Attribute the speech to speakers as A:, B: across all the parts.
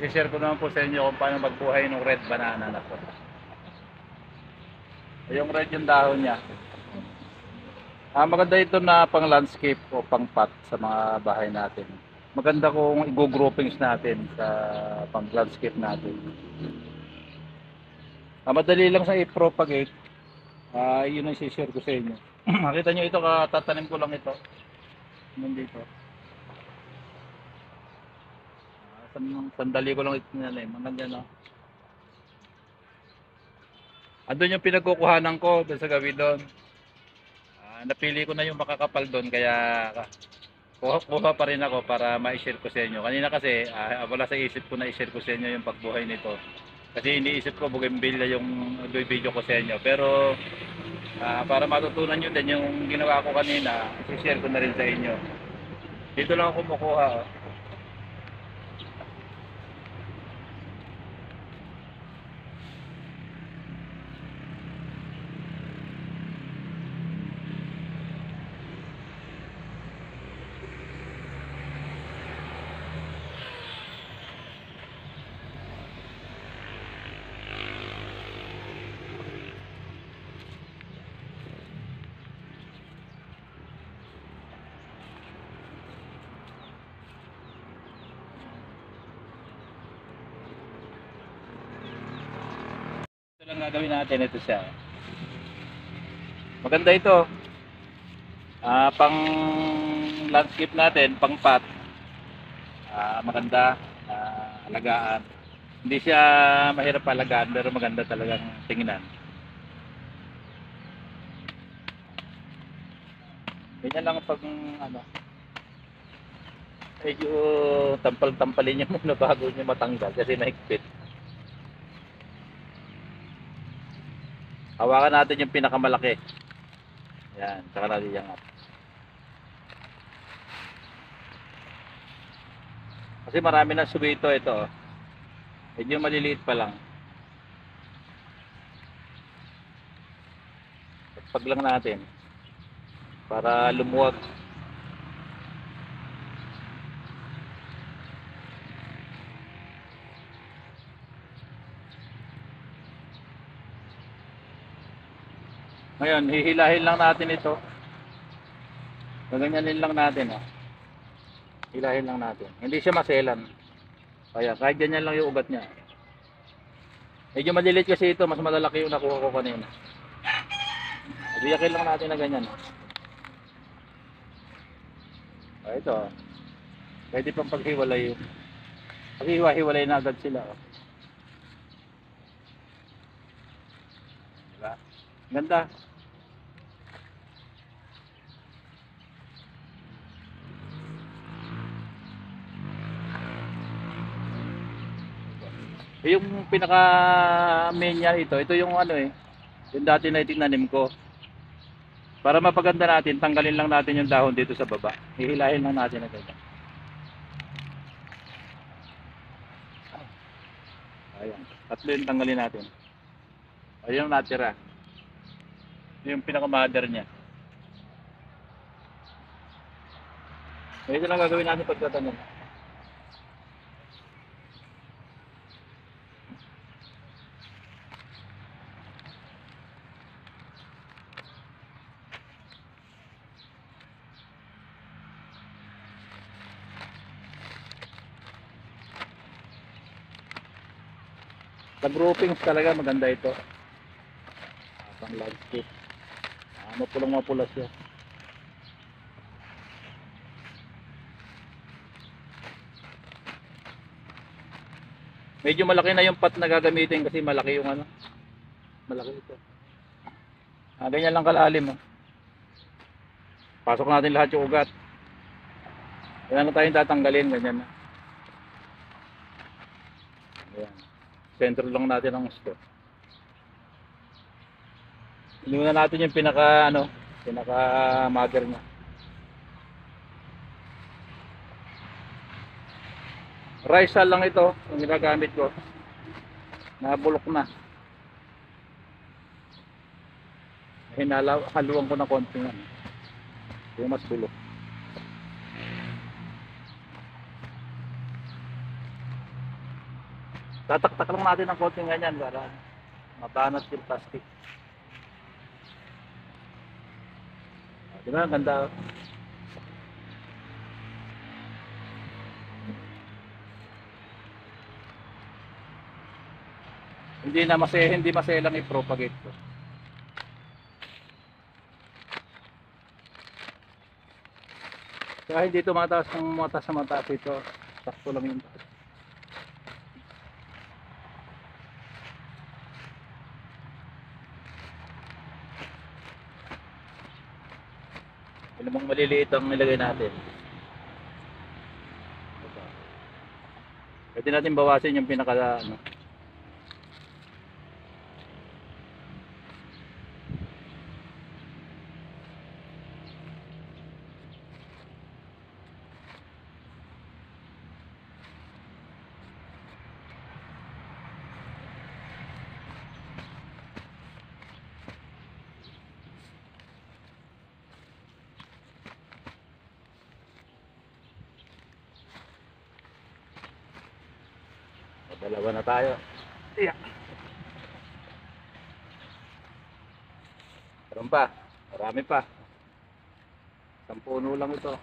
A: i-share ko naman po sa inyo kung paano magbuhay ng red banana na po. Yung red yung dahon niya. Maganda ito na pang landscape o pang pot sa mga bahay natin. Maganda kung i-groupings natin sa pang landscape natin. Madali lang sa i-propagate. Yun ang i-share ko sa inyo. Makita nyo ito, tatanim ko lang ito. Nandito. Sandali ko lang ito na eh. Maganda no. Andun yung pinagkukuhanan ko doon sa gabi doon. Napili ko na yung makakapal doon kaya kuha pa rin ako para ma-share ko sa inyo. Kanina kasi wala sa isip ko na i-share ko sa inyo yung pagbuhay nito. Kasi iniisip ko bougainvillea yung video ko sa inyo. Pero para matutunan nyo din yung ginawa ko kanina, i-share ko na rin sa inyo. Dito lang ako kumukuha. Oh. Ito lang gagawin natin, ito siya. Maganda ito. Pang landscape natin, pang pot. Maganda, alagaan. Hindi siya mahirap alagaan pero maganda talagang tingnan. Ganyan lang pag medyo tampal-tampalin niya muna bago niya matanggal kasi nahigpit. Hawakan natin yung pinakamalaki. Yan, saka natin iangat. Kasi marami na subito ito. Oh. Medyo maliliit pa lang. Pag lang natin para lumuwag. Ngayon, hihilahin lang natin ito. Gaganyanin lang natin. Oh. Hilahin lang natin. Hindi siya maselan. Kaya kahit ganyan lang yung ugat niya. Medyo maliliit kasi ito. Mas malalaki yung nakuha ko kanina. Biyakin lang natin na ganyan. Ito. Pwede pang paghiwalay. Paghiwa-hiwalay na agad sila. Oh. Diba? Ganda. Yung pinaka main niya ito yung yung dati na itinanim ko. Para mapaganda natin, tanggalin lang natin yung dahon dito sa baba. Hihilahin lang natin na ganyan. Ayan, tatlo yung tanggalin natin. Ayun yung natira. Yung pinaka mother niya. Ito lang gagawin natin pagtatanim. Sa groupings talaga maganda ito. Pang landscape. Mapulang-mapula siya. Medyo malaki na yung pot na gagamitin kasi malaki yung malaki ito. Ganyan lang kalalim. Oh. Pasok natin lahat yung ugat. Yan na tayong tatanggalin, ganyan na. Ayan. Sentro lang natin ang gusto. Inuuna natin yung pinaka mother niya. Rice lang ito, ang ginagamit ko. Nabulok na. Haluan ko na konti nga. Yung mas bulok. Tataktak lang natin ng konting ganyan para mabanat yung plastic. Di ba? Ang ganda. Hindi maselang i-propagate ko. Kaya hindi tumataas ng mataas sa mataas ito. Sakto lang yung taas. Ano bang maliliit ang nilagay natin? Pwede natin bawasin yung pinaka ano. Dalawa na tayo. Yeah. Meron pa. Marami pa. Isang puno lang ito.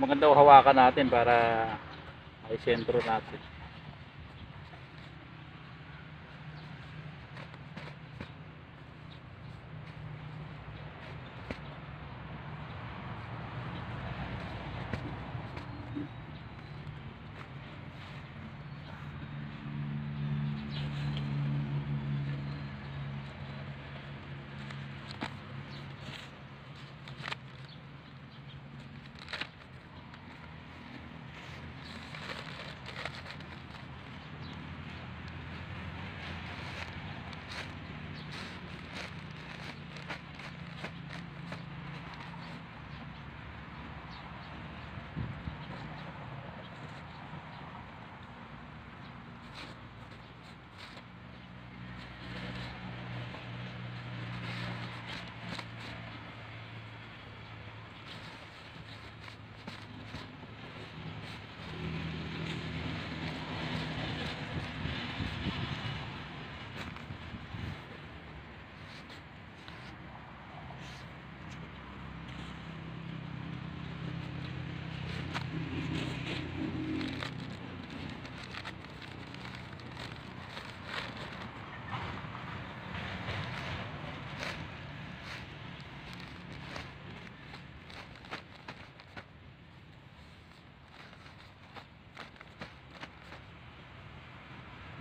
A: Maganda hawakan natin para ay sentro natin.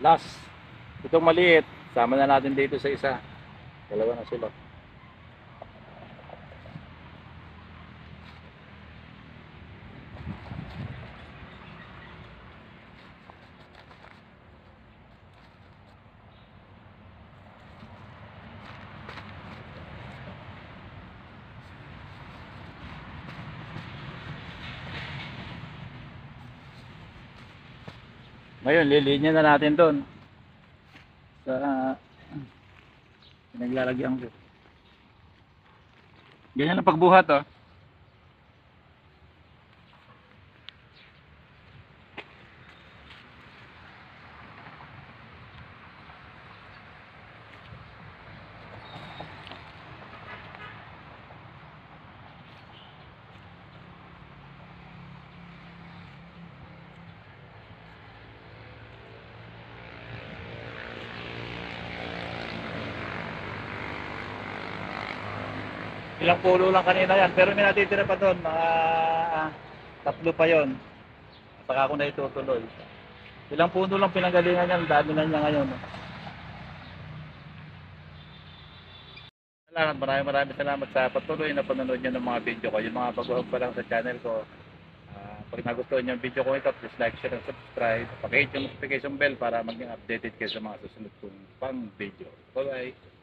A: Last, itong maliit, sama na natin dito sa isa. Dalawa na sila. Ngayon, lilinya na natin doon sa pinaglalagyan ko. Ganyan ang pagbuhat, oh. Ilang pulo lang kanina yan, pero may natitira pa doon, mga tatlo pa yon. Saka ako na itutuloy. Ilang puno lang pinanggalingan yan, dami na niya ngayon. Salamat, maraming salamat sa patuloy na panonood niyo ng mga video ko. Yung mga baguhan pa lang sa channel ko, Pag nagustuhan niyo yung video ko ito, please like, share, and subscribe. Pag-hit yung notification bell para maging updated kayo sa mga susunod kong pang video. Bye-bye!